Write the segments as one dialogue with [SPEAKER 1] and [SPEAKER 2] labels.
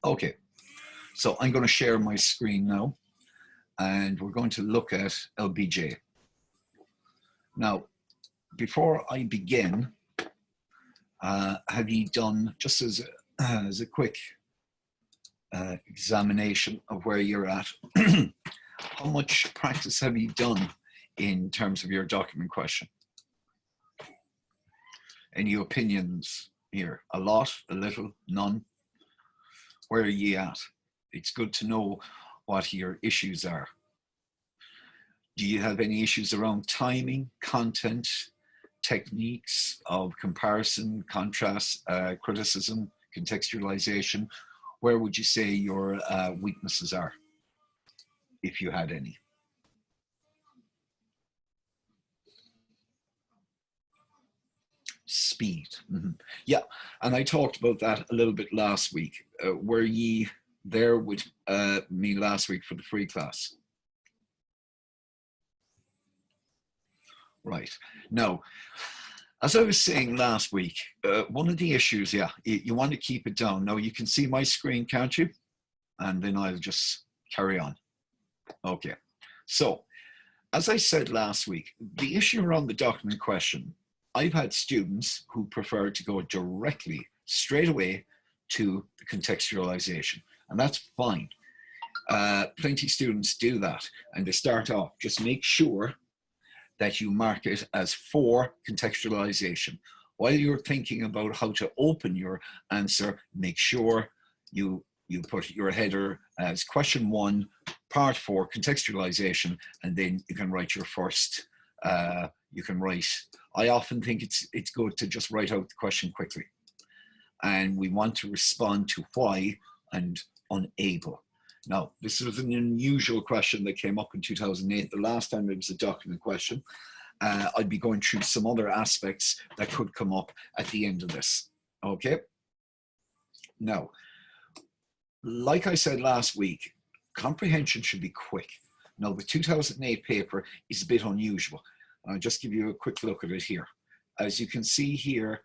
[SPEAKER 1] Okay, so I'm going to share my screen now, and we're going to look at LBJ. Now, before I begin, have you done, just as a quick examination of where you're at, how much practice have you done in terms of your document question? Any opinions here? A lot, a little, none? Where are you at? It's good to know what your issues are. Do you have any issues around timing, content, techniques of comparison, contrast, criticism, contextualization? Where would you say your weaknesses are, if you had any? Speed. Yeah, and I talked about that a little bit last week. Were ye there with me last week for the free class? Right. Now, as I was saying last week, one of the issues, yeah, you want to keep it down. Now, you can see my screen, can't you? And then I'll just carry on. Okay. So, as I said last week, the issue around the document question, I've had students who prefer to go directly, straight away to the contextualization, and that's fine. Plenty of students do that, and they start off. Just make sure that you mark it as for contextualization. While you're thinking about how to open your answer, make sure you put your header as question 1, part 4, contextualization, and then you can write your first, you can write, I often think it's good to just write out the question quickly. And we want to respond to why and unable. Now, this was an unusual question that came up in 2008. The last time it was a document question. I'd be going through some other aspects that could come up at the end of this, okay? Now, like I said last week, comprehension should be quick. Now, the 2008 paper is a bit unusual. I'll just give you a quick look at it here. As you can see here,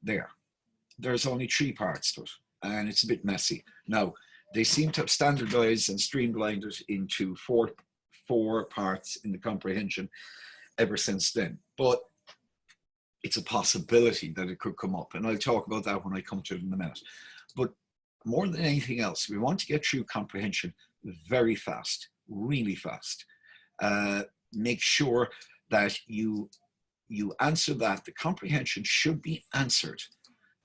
[SPEAKER 1] there's only 3 parts to it, and it's a bit messy. Now, they seem to have standardized and streamlined it into four parts in the comprehension ever since then. But it's a possibility that it could come up, and I'll talk about that when I come to it in a minute. But more than anything else, we want to get through comprehension very fast, really fast. Make sure that you answer that. The comprehension should be answered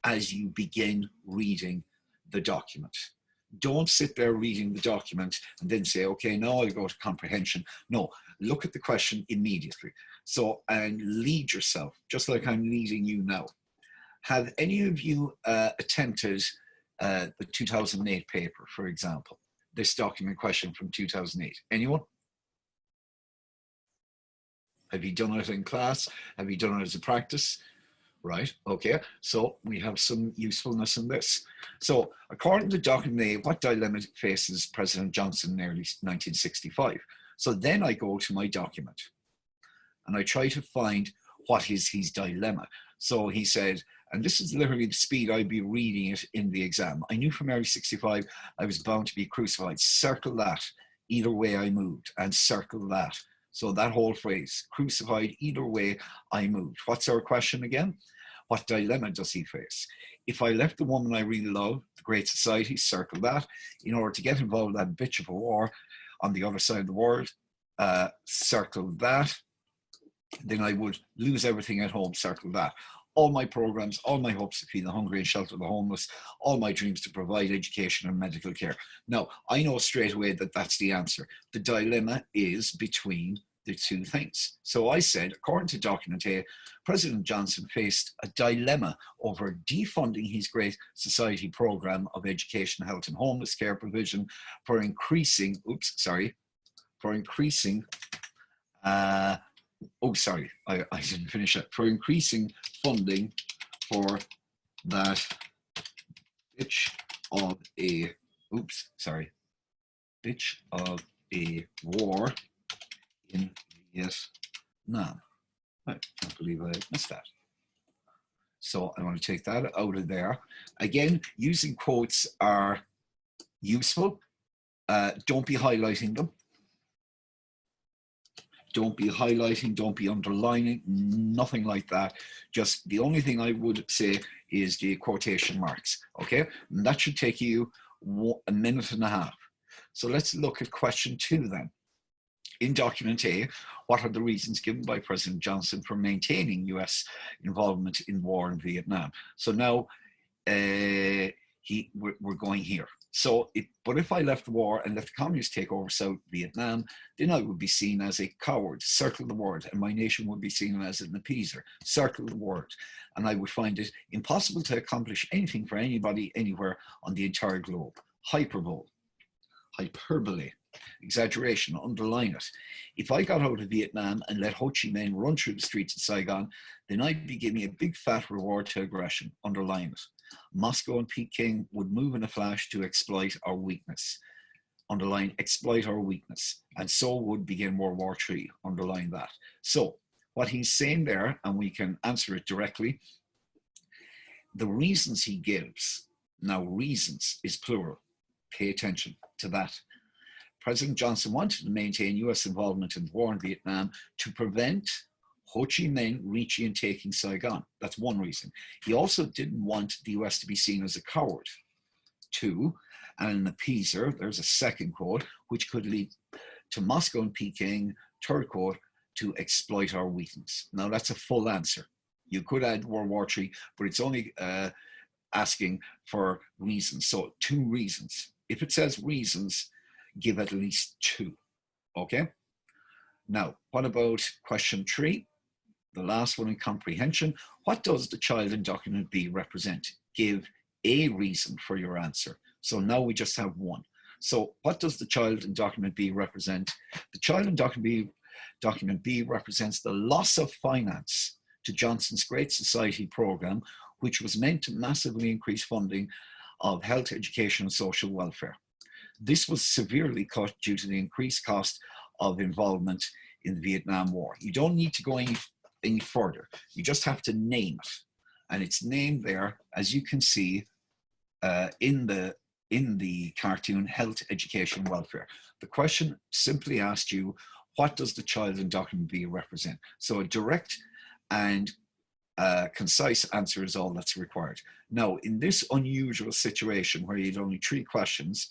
[SPEAKER 1] as you begin reading the document. Don't sit there reading the document and then say, okay, now I'll go to comprehension. No, look at the question immediately. So, and lead yourself, just like I'm leading you now. Have any of you attempted the 2008 paper, for example? This document question from 2008. Anyone? Have you done it in class? Have you done it as a practice? Right, okay, so we have some usefulness in this. So according to document A, what dilemma faces President Johnson in early 1965? So then I go to my document and I try to find what is his dilemma. So he said, and this is literally the speed I'd be reading it in the exam. I knew from early 65 I was bound to be crucified. Circle that, either way I moved, and circle that. So that whole phrase, crucified, either way I moved. What's our question again? What dilemma does he face? If I left the woman I really love, the great society, circle that, in order to get involved in that bitch of a war on the other side of the world, circle that, then I would lose everything at home, circle that. All my programs, all my hopes to feed the hungry and shelter the homeless, all my dreams to provide education and medical care. Now, I know straight away that that's the answer. The dilemma is between the 2 things. So I said, according to document A, President Johnson faced a dilemma over defunding his Great Society program of education, health and homeless care provision for increasing, for increasing funding for that bitch of a war in Vietnam. I can't believe I missed that. So I want to take that out of there. Again, using quotes are useful. Don't be highlighting them. Don't be highlighting, don't be underlining, nothing like that. Just the only thing I would say is the quotation marks, okay? And that should take you a minute and a half. So let's look at question 2 then. In document A, what are the reasons given by President Johnson for maintaining US involvement in war in Vietnam? So now we're going here. So, but if I left the war and let the communists take over South Vietnam, then I would be seen as a coward, circle the word, and my nation would be seen as an appeaser, circle the word. And I would find it impossible to accomplish anything for anybody, anywhere on the entire globe. Hyperbole, exaggeration, underline it. If I got out of Vietnam and let Ho Chi Minh run through the streets of Saigon, then I'd be giving a big fat reward to aggression, underline it. Moscow and Peking would move in a flash to exploit our weakness, underline exploit our weakness, and so would begin World War III, underline that. So what he's saying there, and we can answer it directly, the reasons he gives, now reasons is plural, pay attention to that. President Johnson wanted to maintain US involvement in the war in Vietnam to prevent Ho Chi Minh reaching and taking Saigon. That's one reason. He also didn't want the US to be seen as a coward. 2, and an appeaser, there's a second quote, which could lead to Moscow and Peking, third quote, to exploit our weakness. Now that's a full answer. You could add World War III, but it's only asking for reasons. So 2 reasons. If it says reasons, give at least 2, okay? Now, what about question 3? The last one in comprehension. What does the child in document B represent? Give a reason for your answer. So now we just have 1. So what does the child in document B represent? The child in document B represents the loss of finance to Johnson's Great Society program, which was meant to massively increase funding of health, education, and social welfare. This was severely cut due to the increased cost of involvement in the Vietnam War. You don't need to go any further. You just have to name it. And it's named there, as you can see in the cartoon, health, education, welfare. The question simply asked you, what does the child in document B represent? So a direct and concise answer is all that's required. Now, in this unusual situation where you had only 3 questions,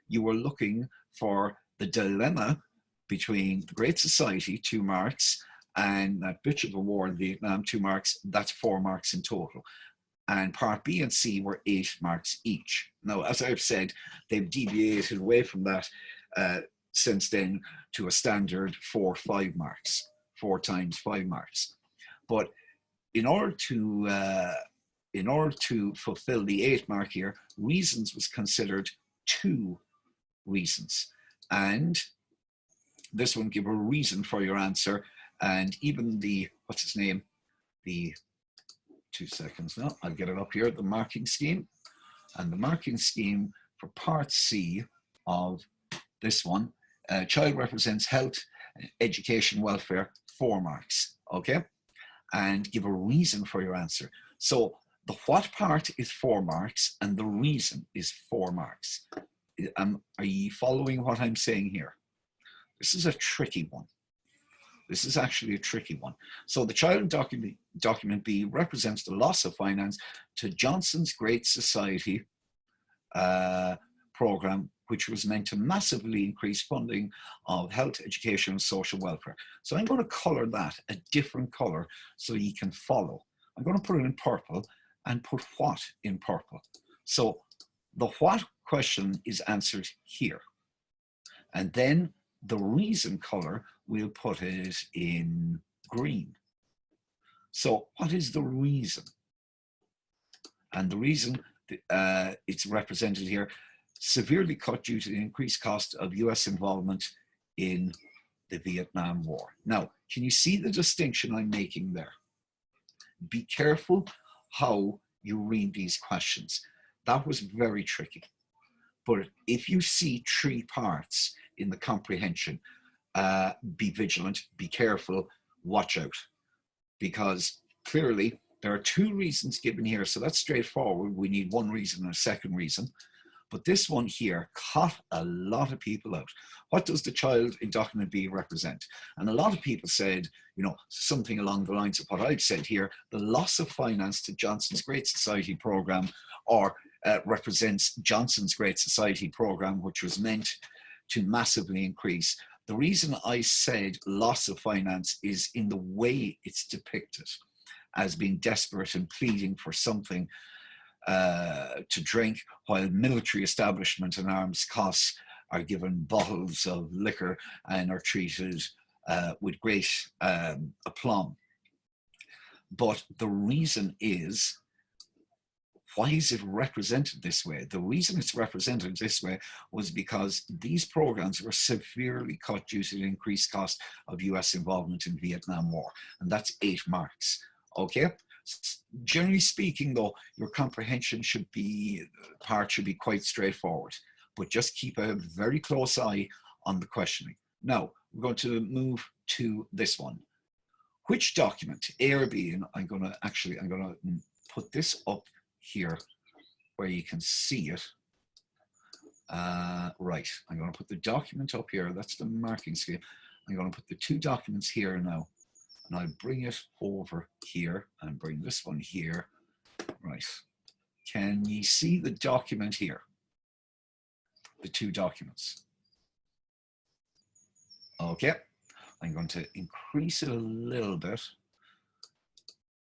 [SPEAKER 1] you were looking for the dilemma between the Great Society, 2 marks, and that bitch of a war in Vietnam, 2 marks. That's 4 marks in total. And part B and C were 8 marks each. Now, as I've said, they've deviated away from that since then to a standard 4-5 marks, 4 times 5 marks. But in order to fulfill the 8 mark here, reasons was considered 2 reasons. And this one give a reason for your answer. And even the, what's his name? The 2 seconds now, I'll get it up here, the marking scheme. And the marking scheme for part C of this one, child represents health, education, welfare, 4 marks, okay? And give a reason for your answer. So the what part is 4 marks and the reason is 4 marks. Are you following what I'm saying here? This is a tricky one. This is actually a tricky one. So the child document B represents the loss of finance to Johnson's Great Society program, which was meant to massively increase funding of health, education, and social welfare. So I'm going to color that a different color so you can follow. I'm going to put it in purple and put what in purple. So the what question is answered here. And then the reason color, we'll put it in green. So what is the reason? And the reason it's represented here, severely cut due to the increased cost of US involvement in the Vietnam War. Now, can you see the distinction I'm making there? Be careful how you read these questions. That was very tricky. But if you see 3 parts in the comprehension, be vigilant, be careful, watch out. Because clearly there are 2 reasons given here, so that's straightforward. We need 1 reason and a second reason. But this one here caught a lot of people out. What does the child in document B represent? And a lot of people said, you know, something along the lines of what I've said here: the loss of finance to Johnson's Great Society program, or represents Johnson's Great Society program, which was meant to massively increase. The reason I said loss of finance is in the way it's depicted as being desperate and pleading for something to drink, while military establishment and arms costs are given bottles of liquor and are treated with great aplomb. But the reason is, why is it represented this way? The reason it's represented this way was because these programs were severely cut due to the increased cost of US involvement in the Vietnam War. And that's 8 marks, okay? Generally speaking though, your comprehension should be quite straightforward, but just keep a very close eye on the questioning. Now, we're going to move to this one. Which document, A or B? And I'm gonna put this up here where you can see it. Right, I'm going to put the document up here. That's the marking scale. I'm going to put the 2 documents here now, and I'll bring it over here and bring this one here. Right, can you see the document here? The 2 documents. Okay, I'm going to increase it a little bit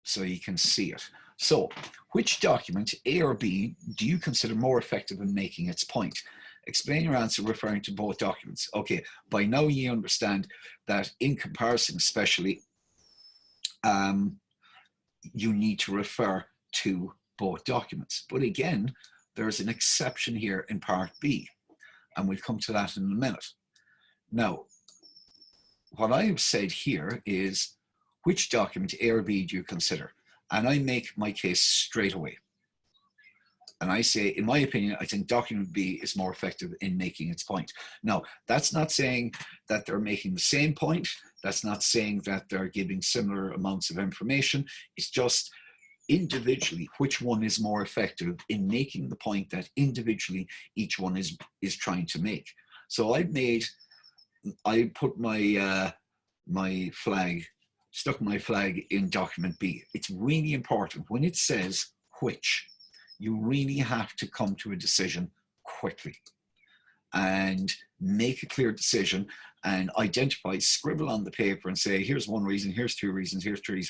[SPEAKER 1] so you can see it. So, which document, A or B, do you consider more effective in making its point? Explain your answer referring to both documents. Okay, by now you understand that in comparison especially, you need to refer to both documents. But again, there's an exception here in part B, and we'll come to that in a minute. Now, what I have said here is, which document, A or B, do you consider? And I make my case straight away. And I say, in my opinion, I think document B is more effective in making its point. Now, that's not saying that they're making the same point. That's not saying that they're giving similar amounts of information. It's just individually, which one is more effective in making the point that individually each one is trying to make. So I put my, stuck my flag in document B. It's really important when it says which, you really have to come to a decision quickly and make a clear decision and identify, scribble on the paper and say, here's 1 reason, here's 2 reasons, here's 3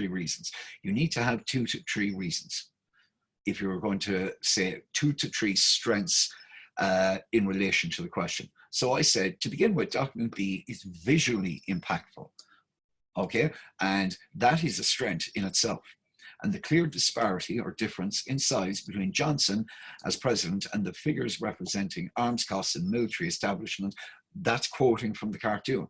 [SPEAKER 1] reasons. You need to have 2 to 3 reasons if you're going to say 2 to 3 strengths in relation to the question. So I said, to begin with, document B is visually impactful. Okay, and that is a strength in itself. And the clear disparity or difference in size between Johnson as president and the figures representing arms costs and military establishment, that's quoting from the cartoon,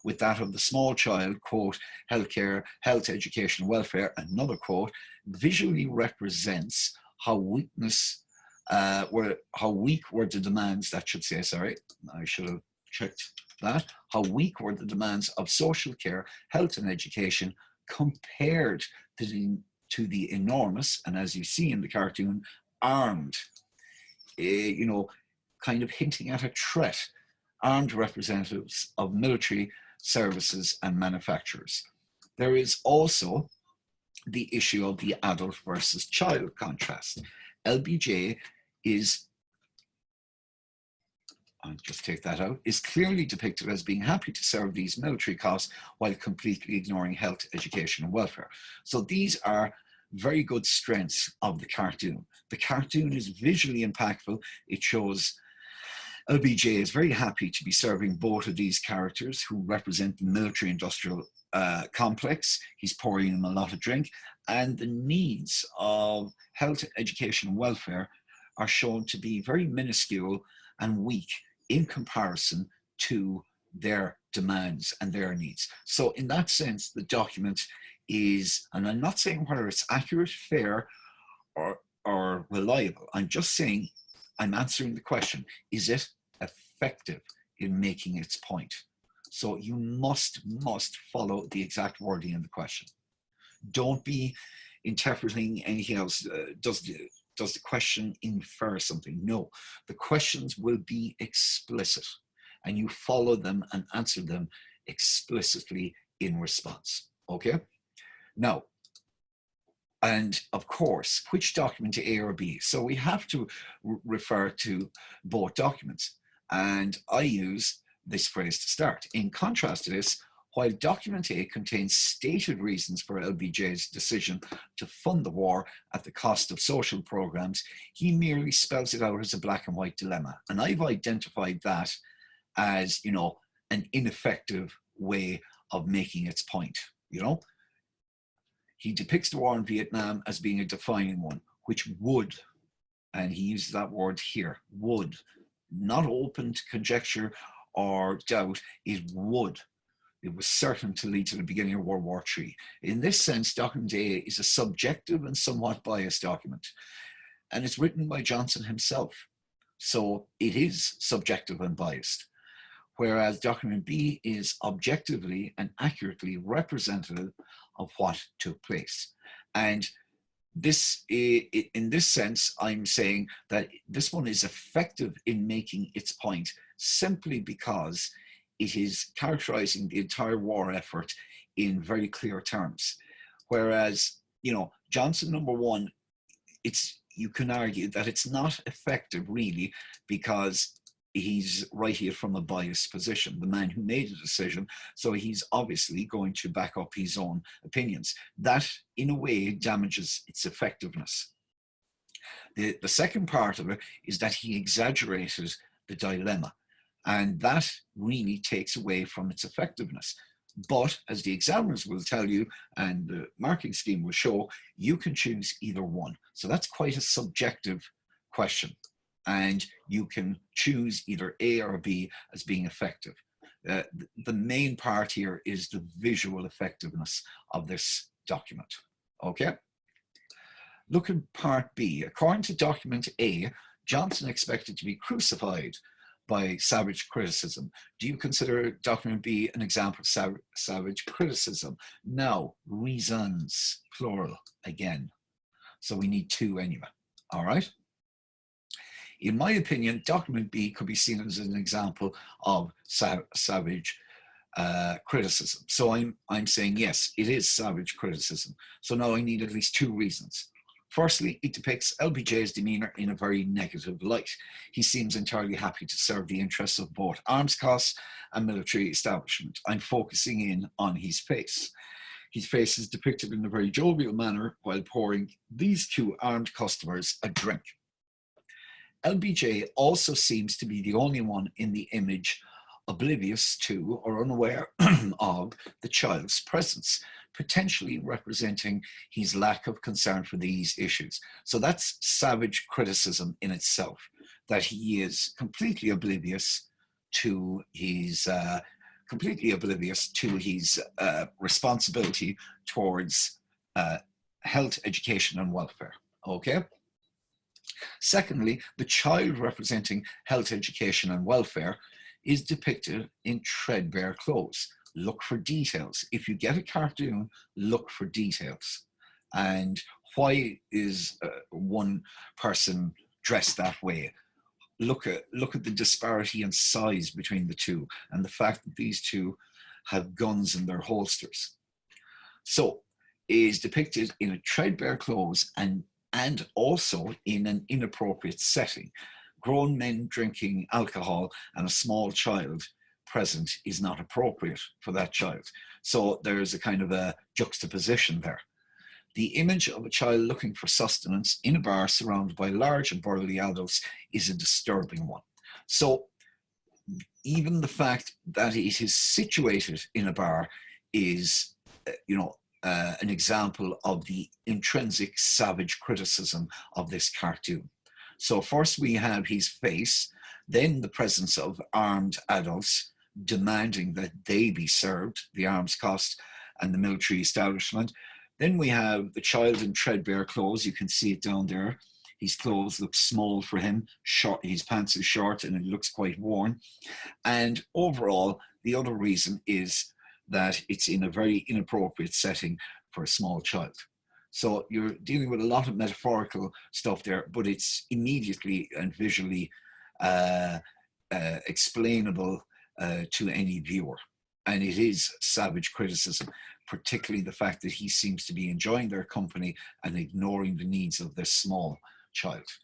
[SPEAKER 1] with that of the small child, quote, healthcare, health, education, welfare, another quote, visually represents how weak were the demands, that should say, sorry, I should have checked that, how weak were the demands of social care, health and education compared to the enormous, and as you see in the cartoon, armed, you know, kind of hinting at a threat, armed representatives of military services and manufacturers. There is also the issue of the adult versus child contrast. LBJ is, I'll just take that out, is clearly depicted as being happy to serve these military costs while completely ignoring health, education, and welfare. So these are very good strengths of the cartoon. The cartoon is visually impactful. It shows LBJ is very happy to be serving both of these characters who represent the military industrial complex. He's pouring them a lot of drink, and the needs of health, education, and welfare are shown to be very minuscule and weak in comparison to their demands and their needs. So in that sense, the document is, and I'm not saying whether it's accurate, fair, or reliable. I'm just saying, I'm answering the question, is it effective in making its point? So you must follow the exact wording in the question. Don't be interpreting anything else. does the question infer something? No, the questions will be explicit and you follow them and answer them explicitly in response. Okay? Now, and of course, which document, A or B? So we have to refer to both documents. And I use this phrase to start. In contrast to this, while document A contains stated reasons for LBJ's decision to fund the war at the cost of social programs, he merely spells it out as a black and white dilemma. And I've identified that as, you know, an ineffective way of making its point, you know? He depicts the war in Vietnam as being a defining one, which would, and he uses that word here, would, not open to conjecture or doubt, it would. It was certain to lead to the beginning of World War III. In this sense, document A is a subjective and somewhat biased document, and it's written by Johnson himself. So it is subjective and biased, whereas document B is objectively and accurately representative of what took place. And this, in this sense, I'm saying that this one is effective in making its point simply because it is characterizing the entire war effort in very clear terms. Whereas, you know, Johnson #1, you can argue that it's not effective really because he's writing it from a biased position, the man who made the decision, so he's obviously going to back up his own opinions. That, in a way, damages its effectiveness. The second part of it is that he exaggerated the dilemma, and that really takes away from its effectiveness. But as the examiners will tell you, and the marking scheme will show, you can choose either one. So that's quite a subjective question. And you can choose either A or B as being effective. The main part here is the visual effectiveness of this document. Okay? Look at part B. According to document A, Johnson expected to be crucified by savage criticism. Do you consider document B an example of savage criticism? No, reasons, plural, again. So we need two anyway, all right? In my opinion, document B could be seen as an example of savage criticism. So I'm saying, yes, it is savage criticism. So now I need at least two reasons. Firstly, it depicts LBJ's demeanor in a very negative light. He seems entirely happy to serve the interests of both arms costs and military establishment. I'm focusing in on his face. His face is depicted in a very jovial manner while pouring these two armed customers a drink. LBJ also seems to be the only one in the image oblivious to or unaware of the child's presence, potentially representing his lack of concern for these issues. So that's savage criticism in itself, that he is completely oblivious to his responsibility towards health, education, and welfare. Okay. Secondly, the child representing health, education, and welfare is depicted in threadbare clothes. Look for details. If you get a cartoon, look for details. And why is one person dressed that way? Look at the disparity in size between the two and the fact that these two have guns in their holsters. So it is depicted in a threadbare clothes and also in an inappropriate setting. Grown men drinking alcohol and a small child present is not appropriate for that child. So there's a kind of a juxtaposition there. The image of a child looking for sustenance in a bar surrounded by large and burly adults is a disturbing one. So even the fact that it is situated in a bar is, an example of the intrinsic savage criticism of this cartoon. So first we have his face, then the presence of armed adults demanding that they be served, the arms cost and the military establishment. Then we have the child in threadbare clothes. You can see it down there. His clothes look small for him, short, his pants are short and it looks quite worn. And overall, the other reason is that it's in a very inappropriate setting for a small child. So you're dealing with a lot of metaphorical stuff there, but it's immediately and visually explainable to any viewer. And it is savage criticism, particularly the fact that he seems to be enjoying their company and ignoring the needs of this small child.